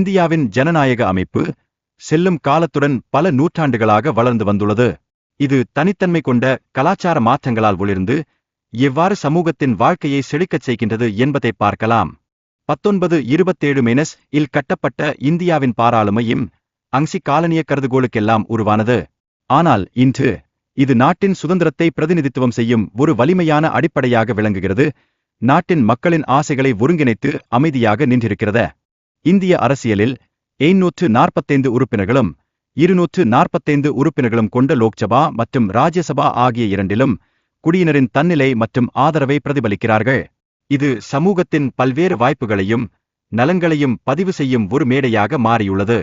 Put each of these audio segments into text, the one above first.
இந்தியாவின் ஜனநாயக அமைப்பு செல்லும் காலத்துடன் பல நூற்றாண்டுகளாக வளர்ந்து வந்துள்ளது. இது தனித்தன்மை கொண்ட கலாச்சார மாற்றங்களால் ஒளிர்ந்து எவ்வாறு சமூகத்தின் வாழ்க்கையை செழிக்கச் செய்கின்றது என்பதை பார்க்கலாம். 1927 இல் கட்டப்பட்ட இந்தியாவின் பாராளுமையும் அங்சி காலனிய கருதுகோளுக்கெல்லாம் உருவானது. ஆனால் இன்று இது நாட்டின் சுதந்திரத்தை பிரதிநிதித்துவம் செய்யும் ஒரு வலிமையான அடிப்படையாக விளங்குகிறது. நாட்டின் மக்களின் ஆசைகளை ஒருங்கிணைத்து அமைதியாக நின்றிருக்கிறது. இந்திய அரசியலில் 745 உறுப்பினர்களும் 245 உறுப்பினர்களும் கொண்ட லோக்சபா மற்றும் ராஜ்யசபா ஆகிய இரண்டிலும் குடியினரின் தன்னிலை மற்றும் ஆதரவை பிரதிபலிக்கிறார்கள். இது சமூகத்தின் பல்வேறு வாய்ப்புகளையும் நலன்களையும் பதிவு செய்யும் ஒரு மேடையாக மாறியுள்ளது.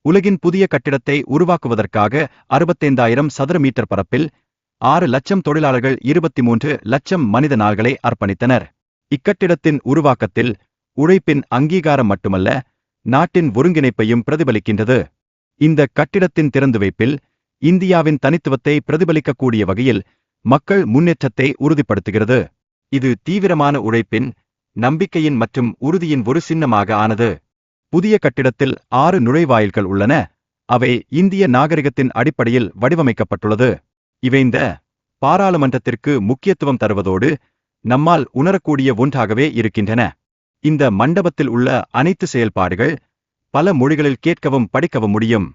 உலகின் புதிய கட்டிடத்தை உருவாக்குவதற்காக 65,000 சதுர மீட்டர் பரப்பில் 6 லட்சம் தொழிலாளர்கள் 23 லட்சம் மனித நாள்களை அர்ப்பணித்தனர். இக்கட்டிடத்தின் உருவாக்கத்தில் உழைப்பின் அங்கீகாரம் மட்டுமல்ல, நாட்டின் ஒருங்கிணைப்பையும் பிரதிபலிக்கின்றது. இந்த கட்டிடத்தின் திறந்துவைப்பில் இந்தியாவின் தனித்துவத்தை பிரதிபலிக்கக்கூடிய வகையில் மக்கள் முன்னேற்றத்தை உறுதிப்படுத்துகிறது. இது தீவிரமான உழைப்பின், நம்பிக்கையின் மற்றும் உறுதியின் ஒரு சின்னமாக ஆனது. புதிய கட்டிடத்தில் 6 நுழைவாயில்கள் உள்ளன. அவை இந்திய நாகரிகத்தின் அடிப்படையில் வடிவமைக்கப்பட்டுள்ளது. இவை இந்த பாராளுமன்றத்திற்கு முக்கியத்துவம் தருவதோடு நம்மால் உணரக்கூடிய ஒன்றாகவே இருக்கின்றன. இந்த மண்டபத்தில் உள்ள அனைத்து செயல்பாடுகள் பல மொழிகளில் கேட்கவும் படிக்கவும் முடியும்.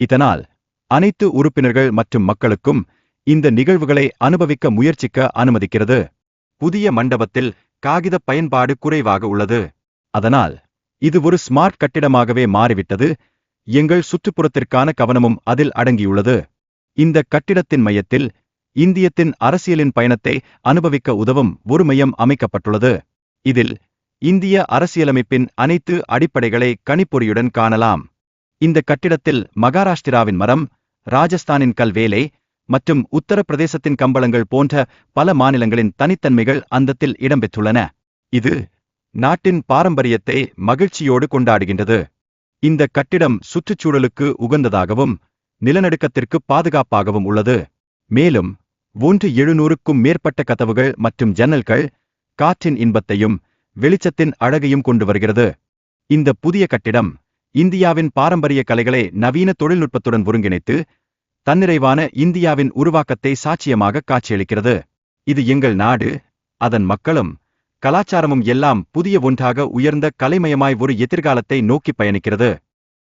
இதனால் அனைத்து உறுப்பினர்கள் மற்றும் மக்களுக்கும் இந்த நிகழ்வுகளை அனுபவிக்க முயற்சிக்க அனுமதிக்கிறது. புதிய மண்டபத்தில் காகித பயன்பாடு குறைவாக உள்ளது. அதனால் இது ஒரு ஸ்மார்ட் கட்டிடமாகவே மாறிவிட்டது. எங்கள் சுற்றுப்புறத்திற்கான கவனமும் அதில் அடங்கியுள்ளது. இந்த கட்டிடத்தின் மையத்தில் இந்தியத்தின் அரசியலின் பயணத்தை அனுபவிக்க உதவும் ஒரு மையம் அமைக்கப்பட்டுள்ளது. இதில் இந்திய அரசியலமைப்பின் அனைத்து அடிப்படைகளை கணிப்பொறியுடன் காணலாம். இந்த கட்டிடத்தில் மகாராஷ்டிராவின் மரம், ராஜஸ்தானின் கல்வேலை மற்றும் உத்தரப்பிரதேசத்தின் கம்பளங்கள் போன்ற பல மாநிலங்களின் தனித்தன்மைகள் அந்தத்தில் இடம்பெற்றுள்ளன. இது நாட்டின் பாரம்பரியத்தை மகிழ்ச்சியோடு கொண்டாடுகின்றது. இந்த கட்டிடம் சுற்றுச்சூழலுக்கு உகந்ததாகவும் நிலநடுக்கத்திற்கு பாதுகாப்பாகவும் உள்ளது. மேலும் 700க்கும் மேற்பட்ட கதவுகள் மற்றும் ஜன்னல்கள் காற்றின் இன்பத்தையும் வெளிச்சத்தின் அழகையும் கொண்டு வருகிறது. இந்த புதிய கட்டிடம் இந்தியாவின் பாரம்பரிய கலைகளை நவீன தொழில்நுட்பத்துடன் ஒருங்கிணைத்து தன்னிறைவான இந்தியாவின் உருவாக்கத்தை சாட்சியமாக காட்சியளிக்கிறது. இது எங்கள் நாடு, அதன் மக்களும் கலாச்சாரமும் எல்லாம் புதிய ஒன்றாக உயர்ந்த கலைமயமாய் ஒரு எதிர்காலத்தை நோக்கி பயணிக்கிறது.